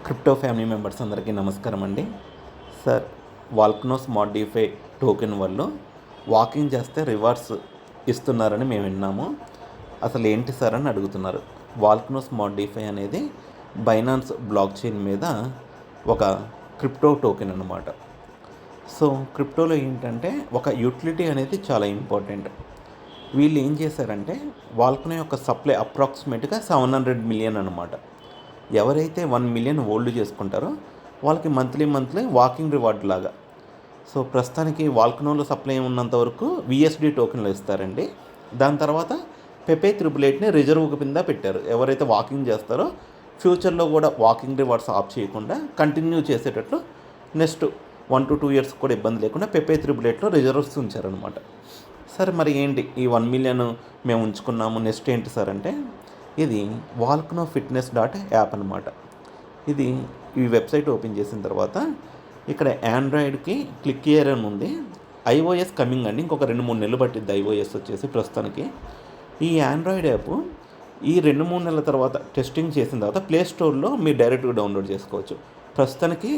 Crypto family members అందరికీ నమస్కారం అండి. Sir, volcano smart defy token వల్ల వాకింగ్ చేస్తే రివార్డ్స్ ఇస్తున్నారని మేము విన్నాము. అసలు ఏంటి సార్ అని అడుగుతున్నారు. వాల్కనో స్మార్ట్ డిఫై అనేది బైనాన్స్ బ్లాక్ చైన్ మీద ఒక క్రిప్టో టోకెన్ అన్నమాట. సో క్రిప్టోలో ఏంటంటే ఒక యూటిలిటీ అనేది చాలా ఇంపార్టెంట్. వీళ్ళు ఏం చేశారంటే వాల్కనో యొక్క సప్లై అప్రాక్సిమేట్గా 700 మిలియన్ అనమాట. ఎవరైతే 1 మిలియన్ హోల్డ్ చేసుకుంటారో వాళ్ళకి మంత్లీ వాకింగ్ రివార్డ్ లాగా. సో ప్రస్తుతానికి వాల్కనోలో సప్లై ఉన్నంత వరకు విఎస్డి టోకెన్లు ఇస్తారండి. దాని తర్వాత పెపే 888ని రిజర్వ్ కింద పెట్టారు. ఎవరైతే వాకింగ్ చేస్తారో ఫ్యూచర్లో కూడా వాకింగ్ రివార్డ్స్ ఆఫ్ చేయకుండా కంటిన్యూ చేసేటట్లు నెక్స్ట్ 1 to 2 years కూడా ఇబ్బంది లేకుండా పెపే 888లో రిజర్వ్స్ ఉంచారనమాట. సరే, మరి ఏంటి ఈ 1 మిలియన్ మేము ఉంచుకున్నాము, నెక్స్ట్ ఏంటి సార్ అంటే ఇది వాల్కనో ఫిట్నెస్ .యాప్ అనమాట. ఇది ఈ వెబ్సైట్ ఓపెన్ చేసిన తర్వాత ఇక్కడ ఆండ్రాయిడ్కి క్లిక్ హియర్ అని ఉంది. ఐఓఎస్ కమింగ్ అండి, ఇంకొక 2-3 నెలలు పట్టిద్ది ఐఓఎస్ వచ్చేసి. ప్రస్తుతానికి ఈ ఆండ్రాయిడ్ యాప్ ఈ 2-3 నెలల తర్వాత టెస్టింగ్ చేసిన తర్వాత ప్లే స్టోర్లో మీరు డైరెక్ట్గా డౌన్లోడ్ చేసుకోవచ్చు. ప్రస్తుతానికి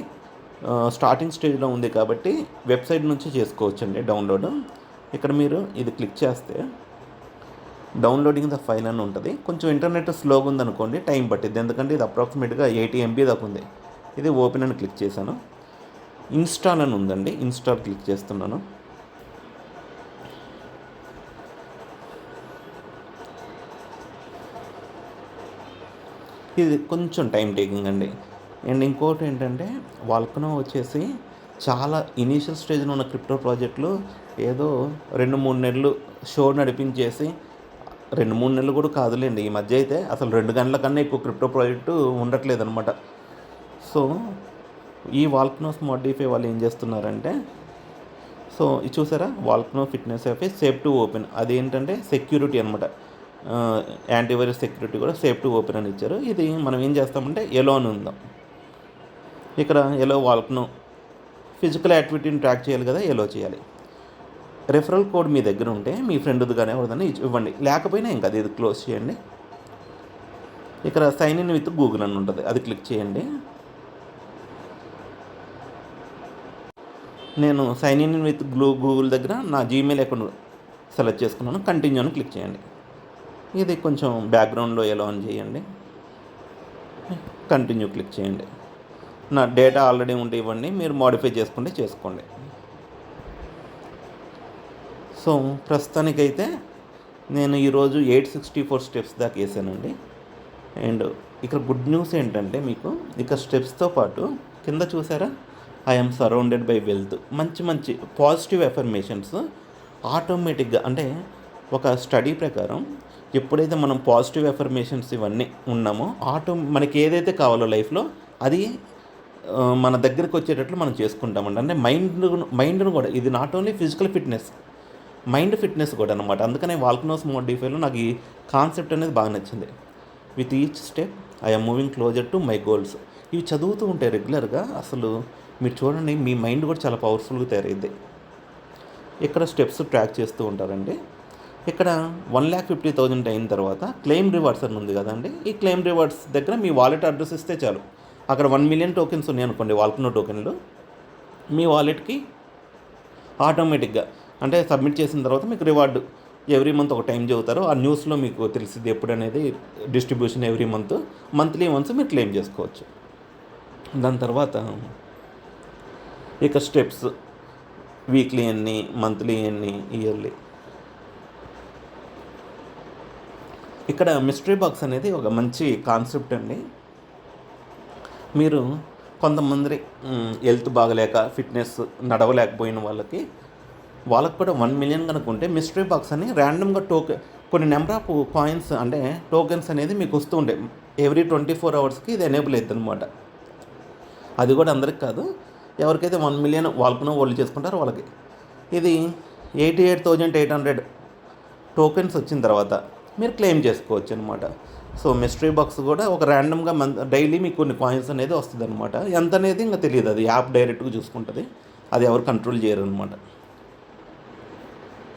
స్టార్టింగ్ స్టేజ్లో ఉంది కాబట్టి వెబ్సైట్ నుంచి చేసుకోవచ్చు అండి డౌన్లోడ్. ఇక్కడ మీరు ఇది క్లిక్ చేస్తే డౌన్లోడింగ్ ద ఫైల్ అని ఉంటుంది. కొంచెం ఇంటర్నెట్ స్లోగా ఉందనుకోండి, టైం పట్టిద్ది, ఎందుకంటే ఇది అప్రాక్సిమేట్గా 80 MB దాకా ఉంది. ఇది ఓపెన్ అని క్లిక్ చేశాను. ఇన్స్టాల్ అని ఉందండి, ఇన్స్టాల్ క్లిక్ చేస్తున్నాను. ఇది కొంచెం టైం టేకింగ్ అండి. అండ్ ఇంకోటి ఏంటంటే వాల్కనో వచ్చేసి చాలా ఇనీషియల్ స్టేజ్లో ఉన్న క్రిప్టో ప్రాజెక్టులు ఏదో 2-3 నెలలు షో నడిపించేసి 2-3 నెలలు కూడా కాదులేండి, ఈ మధ్య అయితే అసలు 2 గంటల కన్నా ఎక్కువ క్రిప్టో ప్రాజెక్టు ఉండట్లేదు అనమాట. సో ఈ వాల్కనో స్మార్ట్ డిఫై వాళ్ళు ఏం చేస్తున్నారంటే, సో ఇది చూసారా, volcano fitness app safe to open. అదేంటంటే సెక్యూరిటీ అనమాట, యాంటీవైరస్ సెక్యూరిటీ కూడా సేఫ్ టు ఓపెన్ అని ఇచ్చారు. ఇది మనం ఏం చేస్తామంటే ఎలో అని ఉందాం. ఇక్కడ ఎలో వాల్కనో ఫిజికల్ యాక్టివిటీని ట్రాక్ చేయాలి కదా, ఎలో చేయాలి. రెఫరల్ కోడ్ మీ దగ్గర ఉంటే మీ ఫ్రెండ్ది కానీ ఎవరిదని ఇవ్వండి, లేకపోయినా ఇంకా అది క్లోజ్ చేయండి. ఇక్కడ సైన్ ఇన్ విత్ గూగుల్ అని ఉంటుంది, అది క్లిక్ చేయండి. నేను సైన్ ఇన్ విత్ గూగుల్ దగ్గర నా జీమెయిల్ అకౌంట్ సెలెక్ట్ చేసుకున్నాను. కంటిన్యూ అని క్లిక్ చేయండి. ఇది కొంచెం బ్యాక్గ్రౌండ్లో ఎలా ఆన్ చేయండి, కంటిన్యూ క్లిక్ చేయండి. నా డేటా ఆల్రెడీ ఉంటే ఇవ్వండి, మీరు మోడిఫై చేసుకుంటే చేసుకోండి. సో ప్రస్తుతానికైతే నేను ఈరోజు 864 స్టెప్స్ దాకా వేసానండి. అండ్ ఇక్కడ గుడ్ న్యూస్ ఏంటంటే మీకు ఇక స్టెప్స్తో పాటు కింద చూసారా, ఐఎమ్ సరౌండెడ్ బై వెల్త్, మంచి పాజిటివ్ ఎఫర్మేషన్స్ ఆటోమేటిక్గా. అంటే ఒక స్టడీ ప్రకారం ఎప్పుడైతే మనం పాజిటివ్ ఎఫర్మేషన్స్ ఇవన్నీ ఉన్నామో మనకి ఏదైతే కావాలో లైఫ్లో అది మన దగ్గరికి వచ్చేటట్లు మనం చేసుకుంటామండి. అంటే మైండ్ను కూడా, ఇది not only physical fitness, mind fitness కూడా అనమాట. అందుకనే వాల్కనో స్మార్ట్ డిఫైలో నాకు ఈ కాన్సెప్ట్ అనేది బాగా నచ్చింది. With each step I'm moving closer to my goals. ఇవి చదువుతూ ఉంటే రెగ్యులర్గా అసలు మీరు చూడండి, మీ మైండ్ కూడా చాలా పవర్ఫుల్గా తయారైంది. ఇక్కడ స్టెప్స్ ట్రాక్ చేస్తూ ఉంటారండి. ఇక్కడ 1,50,000 అయిన తర్వాత క్లెయిమ్ రివార్డ్స్ అని ఉంది కదండి. ఈ క్లెయిమ్ రివార్డ్స్ దగ్గర మీ వాలెట్ అడ్రస్ ఇస్తే చాలు. అక్కడ 1 మిలియన్ టోకెన్స్ ఉన్నాయి అనుకోండి, వాల్కనో టోకెన్లు, మీ వాలెట్కి ఆటోమేటిక్గా అంటే సబ్మిట్ చేసిన తర్వాత మీకు రివార్డు ఎవ్రీ మంత్ ఒక టైం చెబుతారు. ఆ న్యూస్లో మీకు తెలిసింది ఎప్పుడు అనేది డిస్ట్రిబ్యూషన్ ఎవ్రీ మంత్లీ వన్స్ మీరు క్లెయిమ్ చేసుకోవచ్చు. దాని తర్వాత ఇక స్టెప్స్ వీక్లీ ఎన్ని, మంత్లీ ఎన్ని, ఇయర్లీ. ఇక్కడ మిస్టరీ బాక్స్ అనేది ఒక మంచి కాన్సెప్ట్ అండి. మీరు కొంతమంది హెల్త్ బాగలేక ఫిట్నెస్ నడవలేకపోయిన వాళ్ళకి కూడా 1 మిలియన్ కనుక ఉంటే మిస్టరీ బాక్స్ అని ర్యాండమ్గా కొన్ని నెంబర్ ఆఫ్ కాయిన్స్ అంటే టోకెన్స్ అనేది మీకు వస్తూ ఉంటాయి. ఎవ్రీ 24 అవర్స్కి ఇది ఎనేబుల్ అవుతుంది అనమాట. అది కూడా అందరికి కాదు, ఎవరికైతే 1 మిలియన్ వాల్కనో హోల్డ్ చేసుకుంటారో వాళ్ళకి. ఇది 88,800 టోకెన్స్ వచ్చిన తర్వాత మీరు క్లెయిమ్ చేసుకోవచ్చు అనమాట. సో మిస్టరీ బాక్స్ కూడా ఒక ర్యాండమ్గా డైలీ మీకు కొన్ని కాయిన్స్ అనేది వస్తుంది అనమాట. ఎంత అనేది ఇంకా తెలియదు, అది యాప్ డైరెక్ట్గా చూసుకుంటుంది, అది ఎవరు కంట్రోల్ చేయరు అనమాట.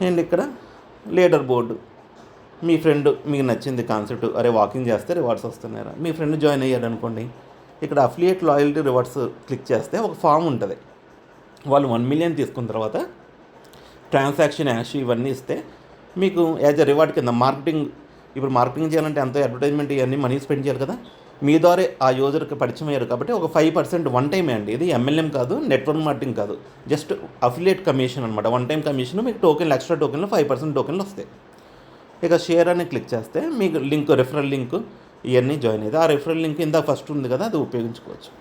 అండ్ ఇక్కడ లీడర్ బోర్డు, మీ ఫ్రెండ్ మీకు నచ్చింది కాన్సెప్ట్, అరే వాకింగ్ చేస్తే రివార్డ్స్ వస్తున్నారా, మీ ఫ్రెండ్ జాయిన్ అయ్యాడు అనుకోండి, ఇక్కడ అఫిలియేట్ లాయల్టీ రివార్డ్స్ క్లిక్ చేస్తే ఒక ఫామ్ ఉంటుంది. వాళ్ళు 1 మిలియన్ తీసుకున్న తర్వాత ట్రాన్సాక్షన్ యాష్ ఇవన్నీ ఇస్తే మీకు యాజ్ ఎ రివార్డ్ కింద మార్కెటింగ్ చేయాలంటే ఎంతో అడ్వర్టైజ్మెంట్ ఇవన్నీ మనీ స్పెండ్ చేయాలి కదా. మీ ద్వారా ఆ యూజర్కి పరిచయం అయ్యారు కాబట్టి ఒక 5% వన్ టైమే అండి. ఇది MLM కాదు, నెట్వర్క్ మార్కెటింగ్ కాదు, జస్ట్ అఫిలియేట్ కమిషన్ అనమాట. One time commission. మీకు టోకెన్లు, ఎక్స్ట్రా టోకెన్లు 5% టోకెన్లు వస్తాయి. ఇక షేర్ అని క్లిక్ చేస్తే మీకు లింక్, రెఫరల్ లింక్ ఇవన్నీ జాయిన్ అయితే ఆ రెఫరల్ లింక్ ఇందాక ఫస్ట్ ఉంది కదా, అది ఉపయోగించుకోవచ్చు.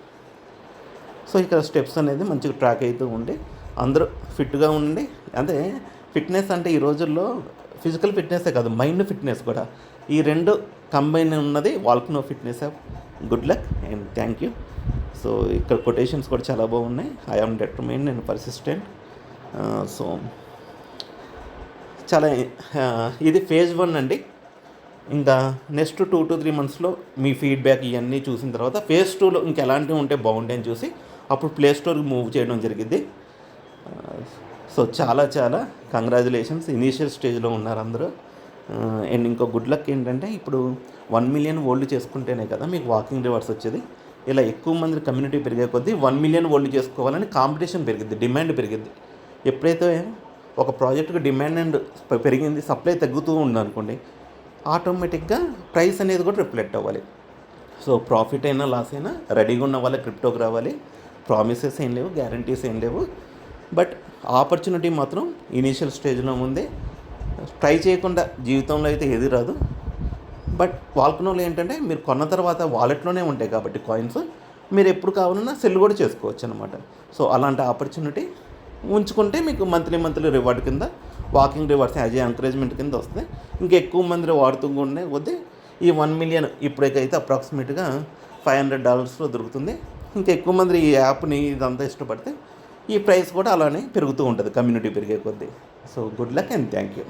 సో ఇక్కడ స్టెప్స్ అనేది మంచిగా ట్రాక్ అవుతూ ఉండి అందరూ ఫిట్గా ఉండి, అంటే ఫిట్నెస్ అంటే ఈ రోజుల్లో ఫిజికల్ ఫిట్నెస్సే కాదు, మైండ్ ఫిట్నెస్ కూడా, ఈ రెండు కంబైన్ ఉన్నది volcano fitness app. Good luck and thank you. So ఇక్కడ కొటేషన్స్ కూడా చాలా బాగున్నాయి. I am determined and persistent. So చాలా ఇది ఫేజ్ 1 అండి. ఇంకా నెక్స్ట్ 2 to 3 మంత్స్లో మీ ఫీడ్బ్యాక్ ఇవన్నీ చూసిన తర్వాత ఫేజ్ 2లో ఇంకా ఎలాంటివి ఉంటే బాగుంటాయని చూసి అప్పుడు ప్లే స్టోర్కి మూవ్ చేయడం జరిగింది. సో చాలా కంగ్రాచులేషన్స్, ఇనీషియల్ స్టేజ్లో ఉన్నారు అందరూ. అండ్ ఇంకో గుడ్ లక్ ఏంటంటే ఇప్పుడు 1 మిలియన్ ఓల్డ్ చేసుకుంటేనే కదా మీకు వాకింగ్ రివార్డ్స్ వచ్చేది. ఇలా ఎక్కువ మంది కమ్యూనిటీ పెరిగే కొద్దీ 1 మిలియన్ ఓల్డ్ చేసుకోవాలని కాంపిటీషన్ పెరిగింది, డిమాండ్ పెరిగింది. ఎప్పుడైతే ఒక ప్రాజెక్టుకి డిమాండ్ అండ్ పెరిగింది, సప్లై తగ్గుతూ ఉందనుకోండి, ఆటోమేటిక్గా ప్రైస్ అనేది కూడా రిఫ్లెక్ట్ అవ్వాలి. సో ప్రాఫిట్ అయినా లాస్ అయినా రెడీగా ఉన్న వాళ్ళ క్రిప్టోకి రావాలి. ప్రామిసెస్ ఏం లేవు, గ్యారంటీస్ ఏం లేవు, బట్ ఆపర్చునిటీ మాత్రం ఇనీషియల్ స్టేజ్లో ఉంది. ట్రై చేయకుండా జీవితంలో అయితే ఏది రాదు. బట్ వాల్కనోలో ఏంటంటే మీరు కొన్న తర్వాత వాలెట్లోనే ఉంటాయి కాబట్టి కాయిన్స్, మీరు ఎప్పుడు కావాలన్నా సెల్ కూడా చేసుకోవచ్చు అనమాట. సో అలాంటి ఆపర్చునిటీ ఉంచుకుంటే మీకు మంత్లీ రివార్డ్ కింద walking rewards as a encouragement కింద వస్తాయి. ఇంకా ఎక్కువ మంది వాడుతూ ఉండే కొద్దీ ఈ 1 మిలియన్ ఇప్పటికైతే అప్రాక్సిమేట్గా $500 దొరుకుతుంది. ఇంకా ఎక్కువ మంది ఈ యాప్ని ఇదంతా ఇష్టపడితే ఈ ప్రైస్ కూడా అలానే పెరుగుతూ ఉంటుంది కమ్యూనిటీ పెరిగే కొద్దీ. So good luck and thank you.